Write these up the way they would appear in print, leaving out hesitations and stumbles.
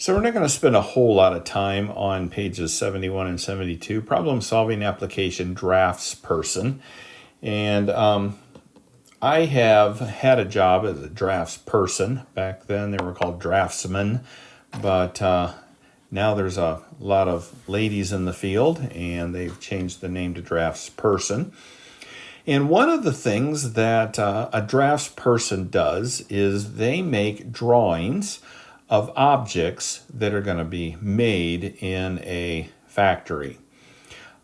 So we're not going to spend a whole lot of time on pages 71 and 72, problem solving application drafts person. And I have had a job as a drafts person. Back then they were called draftsmen, but now there's a lot of ladies in the field and they've changed the name to drafts person. And one of the things that a drafts person does is they make drawings of objects that are going to be made in a factory.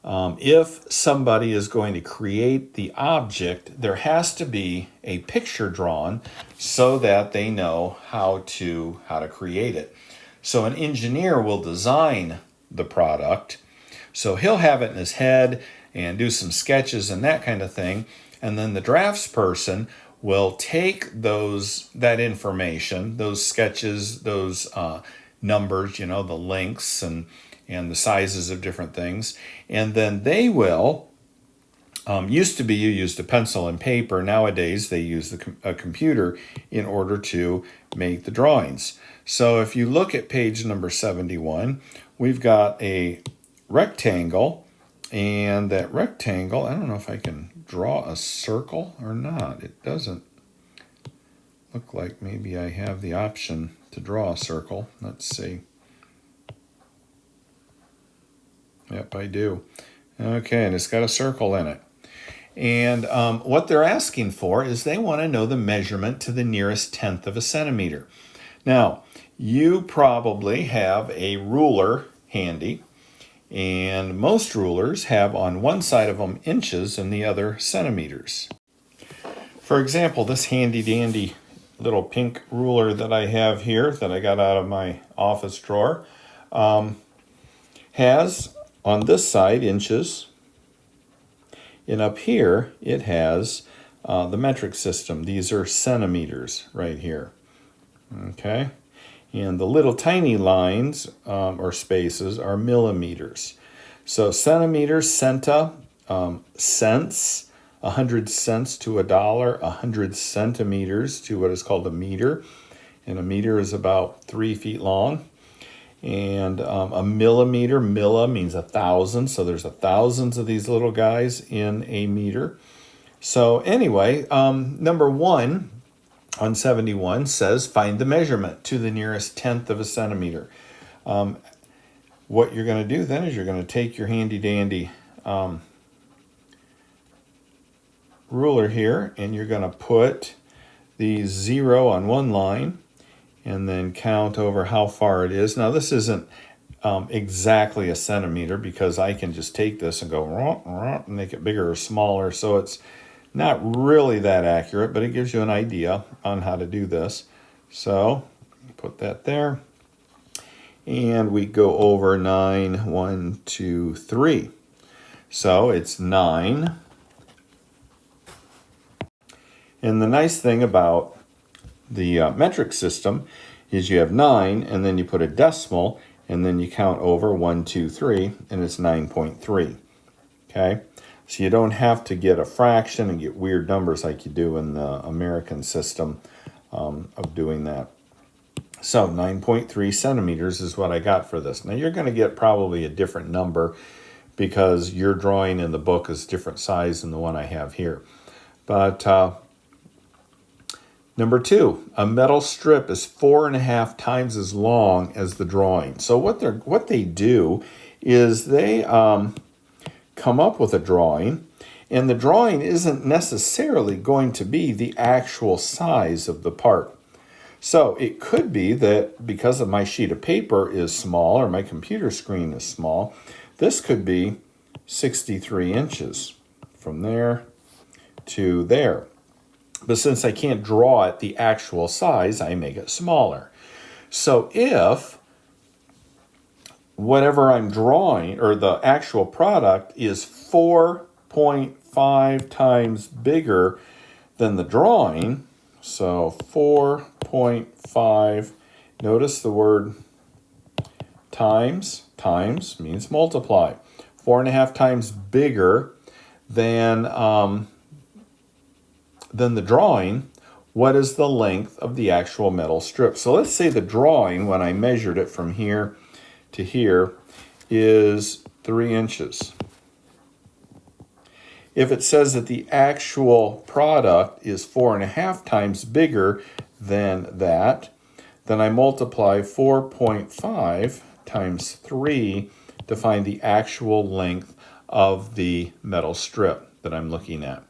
If somebody is going to create the object, there has to be a picture drawn so that they know how to create it. So an engineer will design the product. So he'll have it in his head and do some sketches and that kind of thing. And then the drafts person will take that information, those sketches, those numbers, the lengths and the sizes of different things, and then they will, used to be you used a pencil and paper, nowadays they use a computer in order to make the drawings. So if you look at page number 71, we've got a rectangle, and that rectangle, I don't know if I can draw a circle or not. It doesn't look like maybe I have the option to draw a circle. Let's see. Yep, I do. Okay, and it's got a circle in it. And what they're asking for is they want to know the measurement to the nearest tenth of a centimeter. Now, you probably have a ruler handy. And most rulers have on one side of them inches and the other centimeters. For example, this handy dandy little pink ruler that I have here that I got out of my office drawer has on this side inches, and up here it has the metric system. These are centimeters right here. Okay. And the little tiny lines or spaces are millimeters. So centimeters, centa, cents, 100 cents to $1, 100 centimeters to what is called a meter. And a meter is about 3 feet long. And a millimeter, milla means 1,000. So there's thousands of these little guys in a meter. So anyway, number one on 71 says find the measurement to the nearest tenth of a centimeter. What you're going to do then is you're going to take your handy dandy ruler here, and you're going to put the 0 on one line and then count over how far it is. Now this isn't exactly a centimeter because I can just take this and go and make it bigger or smaller, so it's not really that accurate, but it gives you an idea on how to do this. So put that there. And we go over 9, 1, 2, 3. So it's 9. And the nice thing about the metric system is you have 9, and then you put a decimal, and then you count over 1, 2, 3, and it's 9.3. Okay? So you don't have to get a fraction and get weird numbers like you do in the American system of doing that. So 9.3 centimeters is what I got for this. Now you're going to get probably a different number because your drawing in the book is different size than the one I have here. But number 2, a metal strip is 4.5 times as long as the drawing. So what they do is they come up with a drawing, and the drawing isn't necessarily going to be the actual size of the part. So it could be that because of my sheet of paper is small or my computer screen is small, this could be 63 inches from there to there. But since I can't draw it the actual size, I make it smaller. So if whatever I'm drawing, or the actual product, is 4.5 times bigger than the drawing, so 4.5, notice the word times. Times means multiply. 4.5 times bigger than the drawing. what is the length of the actual metal strip. So let's say the drawing, when I measured it from here to here, is 3 inches. If it says that the actual product is 4.5 times bigger than that, then I multiply 4.5 times 3 to find the actual length of the metal strip that I'm looking at.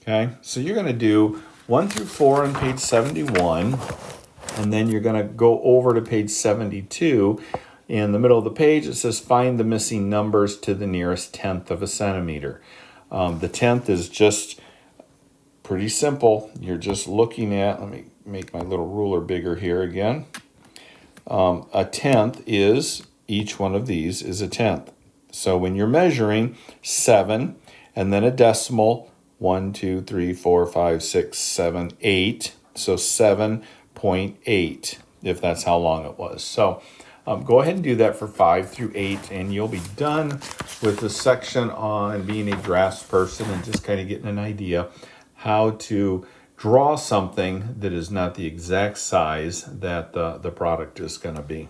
Okay, so you're going to do 1 through 4 on page 71, and then you're going to go over to page 72. In the middle of the page, it says find the missing numbers to the nearest tenth of a centimeter. The tenth is just pretty simple. You're just looking at, let me make my little ruler bigger here again. A tenth is, each one of these is a tenth. So when you're measuring 7 and then a decimal, 1, 2, 3, 4, 5, 6, 7, 8. So 7.8, if that's how long it was. So go ahead and do that for 5 through 8, and you'll be done with the section on being a draftsperson and just kind of getting an idea how to draw something that is not the exact size that the product is going to be.